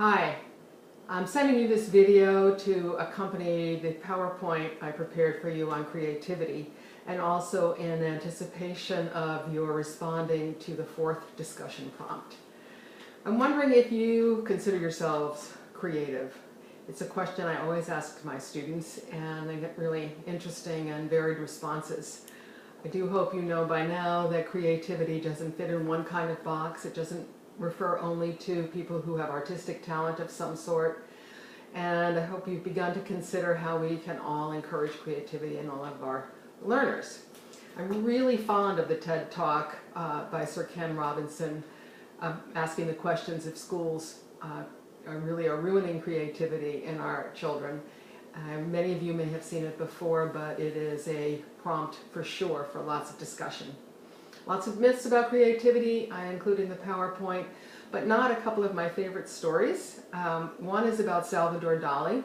Hi, I'm sending you this video to accompany the PowerPoint I prepared for you on creativity, and also in anticipation of your responding to the fourth discussion prompt. I'm wondering if you consider yourselves creative. It's a question I always ask my students, and I get really interesting and varied responses. I do hope you know by now that creativity doesn't fit in one kind of box. It doesn't refer only to people who have artistic talent of some sort. And I hope you've begun to consider how we can all encourage creativity in all of our learners. I'm really fond of the TED Talk by Sir Ken Robinson, asking the questions if schools really are ruining creativity in our children. Many of you may have seen it before, but it is a prompt for sure for lots of discussion. Lots of myths about creativity I include in the PowerPoint, but not a couple of my favorite stories. One is about Salvador Dali,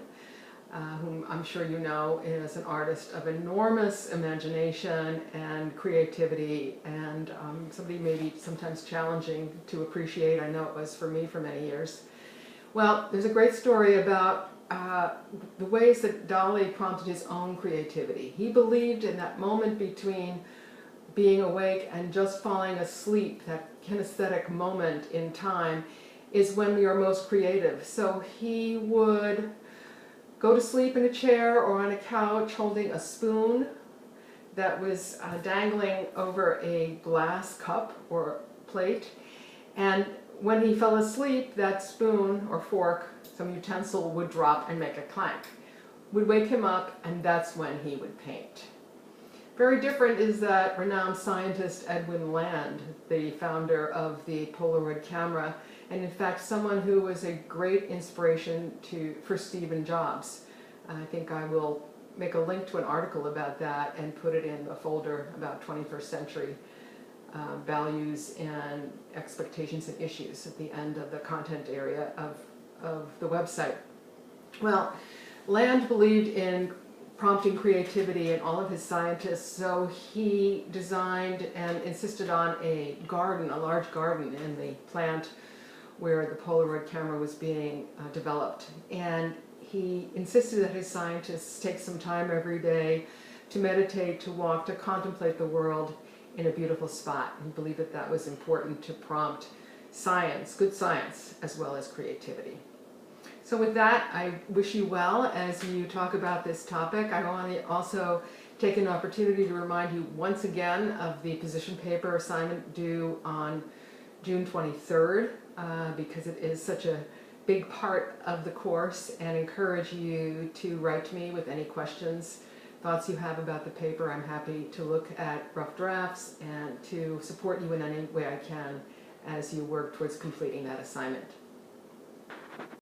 whom I'm sure you know is an artist of enormous imagination and creativity, and somebody maybe sometimes challenging to appreciate. I know it was for me for many years. Well, there's a great story about the ways that Dali prompted his own creativity. He believed in that moment between being awake and just falling asleep, that kinesthetic moment in time, is when we are most creative. So he would go to sleep in a chair or on a couch holding a spoon that was dangling over a glass cup or plate, and when he fell asleep, that spoon or fork, some utensil, would drop and make a clank. Would wake him up, and that's when he would paint. Very different is that renowned scientist Edwin Land, the founder of the Polaroid camera, and in fact someone who was a great inspiration for Steve Jobs. I think I will make a link to an article about that and put it in a folder about 21st century values and expectations and issues at the end of the content area of the website. Well, Land believed in prompting creativity in all of his scientists, so he designed and insisted on a garden, a large garden in the plant where the Polaroid camera was being developed. And he insisted that his scientists take some time every day to meditate, to walk, to contemplate the world in a beautiful spot. He believed that that was important to prompt science, good science, as well as creativity. So with that, I wish you well as you talk about this topic. I want to also take an opportunity to remind you once again of the position paper assignment due on June 23rd, because it is such a big part of the course, and encourage you to write to me with any questions, thoughts you have about the paper. I'm happy to look at rough drafts and to support you in any way I can as you work towards completing that assignment.